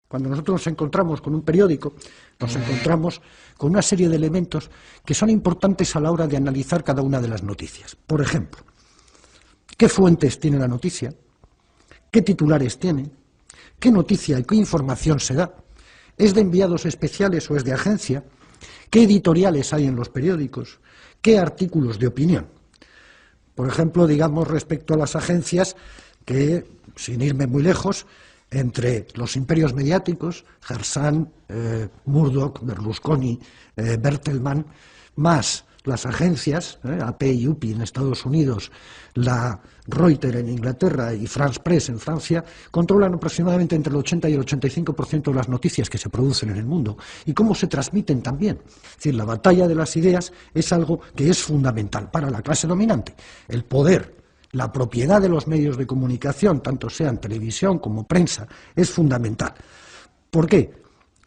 Cuando nosotros nos encontramos con un periódico, nos encontramos con una serie de elementos que son importantes a la hora de analizar cada una de las noticias. Por ejemplo, ¿qué fuentes tiene la noticia? ¿Qué titulares tiene? ¿Qué noticia y qué información se da? ¿Es de enviados especiales o es de agencia? ¿Qué editoriales hay en los periódicos? ¿Qué artículos de opinión? Por ejemplo, digamos respecto a las agencias que, sin irme muy lejos, entre los imperios mediáticos, Hersan, Murdoch, Berlusconi, Bertelsmann, más las agencias, AP y UPI en Estados Unidos, la Reuters en Inglaterra y France Press en Francia, controlan aproximadamente entre el 80 y el 85% de las noticias que se producen en el mundo y cómo se transmiten también. Es decir, la batalla de las ideas es algo que es fundamental para la clase dominante. El poder, la propiedad de los medios de comunicación, tanto sean televisión como prensa, es fundamental. ¿Por qué?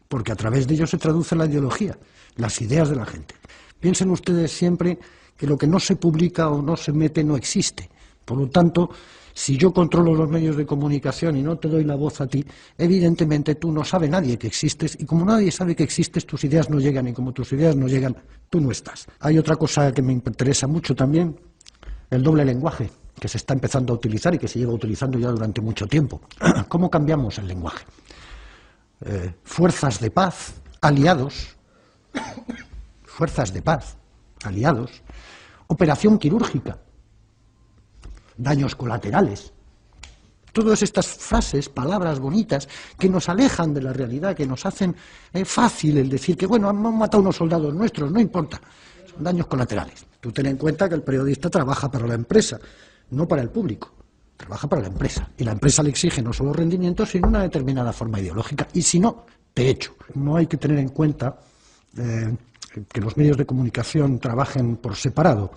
Porque a través de ellos se traduce la ideología, las ideas de la gente. Piensen ustedes siempre que lo que no se publica o no se mete no existe. Por lo tanto, si yo controlo los medios de comunicación y no te doy la voz a ti, evidentemente tú no sabe nadie que existes, y como nadie sabe que existes, tus ideas no llegan, y como tus ideas no llegan, tú no estás. Hay otra cosa que me interesa mucho también, el doble lenguaje, que se está empezando a utilizar y que se lleva utilizando ya durante mucho tiempo. ¿Cómo cambiamos el lenguaje? Fuerzas de paz, aliados, fuerzas de paz, aliados, operación quirúrgica, daños colaterales. Todas estas frases, palabras bonitas, que nos alejan de la realidad, que nos hacen fácil el decir que, bueno, han matado unos soldados nuestros, no importa, son daños colaterales. Tú ten en cuenta que el periodista trabaja para la empresa, no para el público, trabaja para la empresa. Y la empresa le exige no solo rendimientos, sino una determinada forma ideológica. Y si no, te echo. No hay que tener en cuenta que los medios de comunicación trabajen por separado.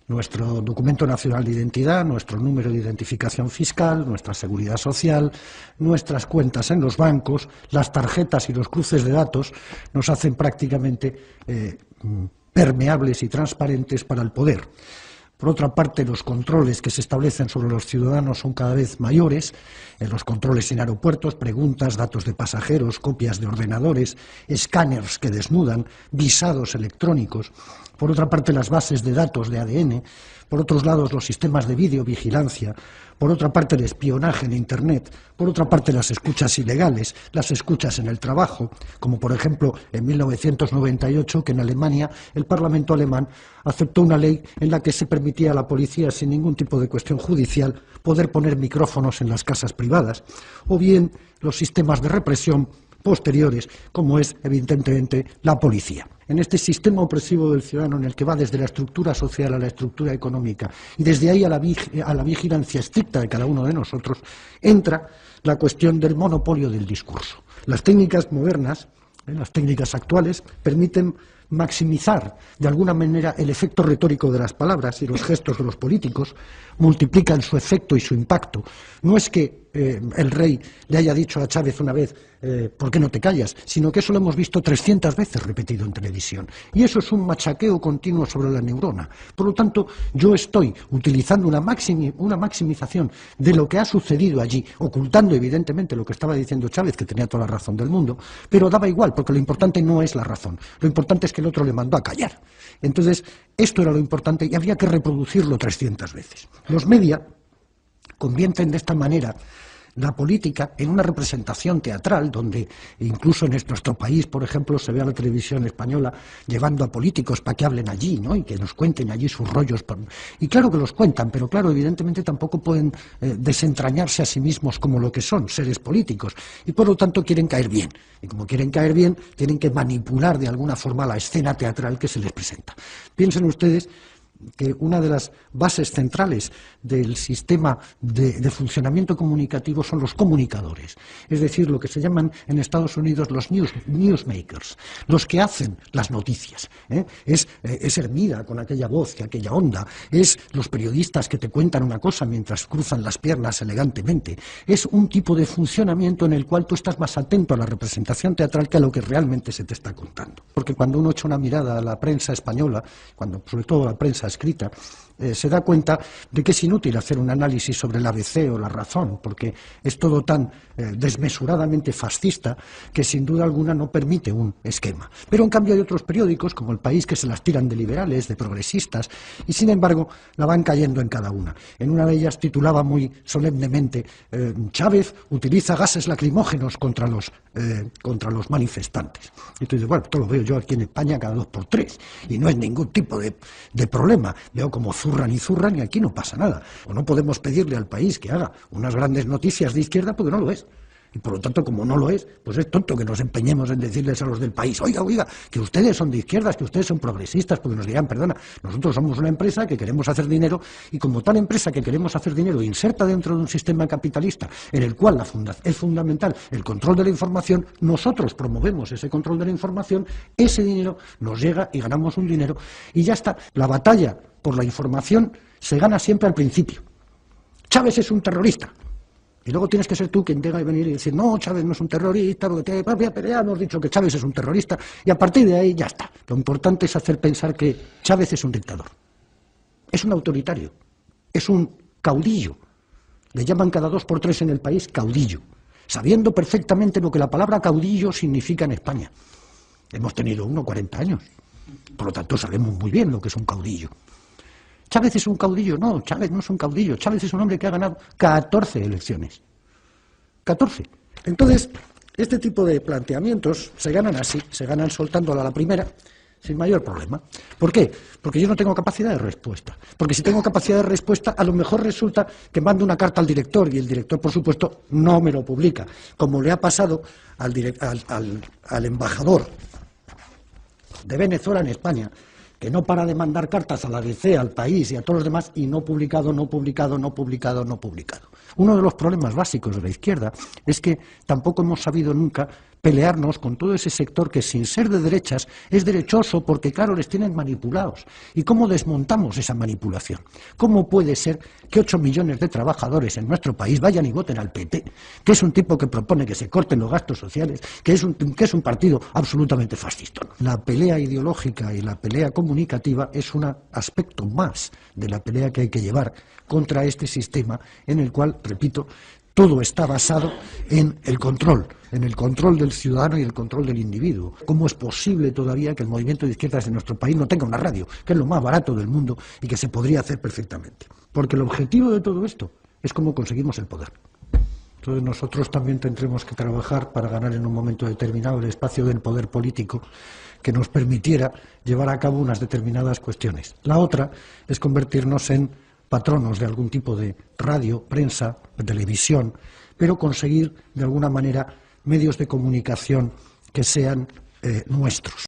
Nuestro documento nacional de identidad, nuestro número de identificación fiscal, nuestra seguridad social, nuestras cuentas en los bancos, las tarjetas y los cruces de datos nos hacen prácticamente permeables y transparentes para el poder. Por otra parte, los controles que se establecen sobre los ciudadanos son cada vez mayores, los controles en aeropuertos, preguntas, datos de pasajeros, copias de ordenadores, escáneres que desnudan, visados electrónicos. Por otra parte, las bases de datos de ADN, por otros lados, los sistemas de videovigilancia, por otra parte, el espionaje en Internet, por otra parte, las escuchas ilegales, las escuchas en el trabajo, como por ejemplo en 1998, que en Alemania el Parlamento alemán aceptó una ley en la que se permitía a la policía, sin ningún tipo de cuestión judicial, poder poner micrófonos en las casas privadas, o bien los sistemas de represión posteriores, como es evidentemente la policía. En este sistema opresivo del ciudadano, en el que va desde la estructura social a la estructura económica y desde ahí a la vigilancia estricta de cada uno de nosotros, entra la cuestión del monopolio del discurso. Las técnicas modernas, las técnicas actuales, permiten maximizar de alguna manera el efecto retórico de las palabras y los gestos de los políticos, multiplican su efecto y su impacto. No es que el rey le haya dicho a Chávez una vez ¿por qué no te callas?, sino que eso lo hemos visto 300 veces repetido en televisión. Y eso es un machaqueo continuo sobre la neurona. Por lo tanto, yo estoy utilizando una maximización de lo que ha sucedido allí, ocultando evidentemente lo que estaba diciendo Chávez, que tenía toda la razón del mundo, pero daba igual, porque lo importante no es la razón, lo importante es que el otro le mandó a callar. Entonces, esto era lo importante y había que reproducirlo 300 veces. Los media convierten de esta manera la política en una representación teatral, donde incluso en nuestro país, por ejemplo, se ve a la televisión española llevando a políticos para que hablen allí, ¿no?, y que nos cuenten allí sus rollos. Y claro que los cuentan, pero claro, evidentemente tampoco pueden desentrañarse a sí mismos como lo que son, seres políticos, y por lo tanto quieren caer bien. Y como quieren caer bien, tienen que manipular de alguna forma la escena teatral que se les presenta. Piensen ustedes que una de las bases centrales del sistema de funcionamiento comunicativo son los comunicadores, es decir, lo que se llaman en Estados Unidos los newsmakers, los que hacen las noticias. Es Hermida con aquella voz y aquella onda, es los periodistas que te cuentan una cosa mientras cruzan las piernas elegantemente, es un tipo de funcionamiento en el cual tú estás más atento a la representación teatral que a lo que realmente se te está contando. Porque cuando uno echa una mirada a la prensa española, sobre todo a la prensa escrita, se da cuenta de que es inútil hacer un análisis sobre el ABC o la razón, porque es todo tan desmesuradamente fascista que sin duda alguna no permite un esquema. Pero en cambio hay otros periódicos, como El País, que se las tiran de liberales, de progresistas, y sin embargo la van cayendo en cada una. En una de ellas titulaba muy solemnemente Chávez utiliza gases lacrimógenos contra los manifestantes. Y tú dices, bueno, esto lo veo yo aquí en España cada 2 por 3 y no es ningún tipo de problema. Veo como zurran y aquí no pasa nada. O no podemos pedirle al País que haga unas grandes noticias de izquierda porque no lo es. Y por lo tanto, como no lo es, pues es tonto que nos empeñemos en decirles a los del País, oiga, que ustedes son de izquierdas, que ustedes son progresistas, porque nos dirán, perdona, nosotros somos una empresa que queremos hacer dinero y como tal empresa que queremos hacer dinero inserta dentro de un sistema capitalista en el cual es fundamental el control de la información, nosotros promovemos ese control de la información, ese dinero nos llega y ganamos un dinero y ya está. La batalla por la información se gana siempre al principio. Chávez es un terrorista. Y luego tienes que ser tú quien tenga que venir y decir, no, Chávez no es un terrorista, porque ya hemos dicho que Chávez es un terrorista, y a partir de ahí ya está. Lo importante es hacer pensar que Chávez es un dictador, es un autoritario, es un caudillo. Le llaman cada 2 por 3 en el País caudillo, sabiendo perfectamente lo que la palabra caudillo significa en España. Hemos tenido 40 años, por lo tanto sabemos muy bien lo que es un caudillo. ¿Chávez es un caudillo? No, Chávez no es un caudillo. Chávez es un hombre que ha ganado 14 elecciones. 14. Entonces, este tipo de planteamientos se ganan así, se ganan soltándola a la primera, sin mayor problema. ¿Por qué? Porque yo no tengo capacidad de respuesta. Porque si tengo capacidad de respuesta, a lo mejor resulta que mando una carta al director y el director, por supuesto, no me lo publica. Como le ha pasado al embajador de Venezuela en España, que no para de mandar cartas a la DC, al País y a todos los demás, y no publicado. Uno de los problemas básicos de la izquierda es que tampoco hemos sabido nunca pelearnos con todo ese sector que, sin ser de derechas, es derechoso porque, claro, les tienen manipulados. ¿Y cómo desmontamos esa manipulación? ¿Cómo puede ser que 8 millones de trabajadores en nuestro país vayan y voten al PP, que es un tipo que propone que se corten los gastos sociales, que es un partido absolutamente fascista? La pelea ideológica y la pelea comunicativa es un aspecto más de la pelea que hay que llevar contra este sistema en el cual, repito, todo está basado en el control del ciudadano y el control del individuo. ¿Cómo es posible todavía que el movimiento de izquierdas en nuestro país no tenga una radio, que es lo más barato del mundo y que se podría hacer perfectamente? Porque el objetivo de todo esto es cómo conseguimos el poder. Entonces nosotros también tendremos que trabajar para ganar en un momento determinado el espacio del poder político que nos permitiera llevar a cabo unas determinadas cuestiones. La otra es convertirnos en patronos de algún tipo de radio, prensa, televisión, pero conseguir de alguna manera medios de comunicación que sean nuestros.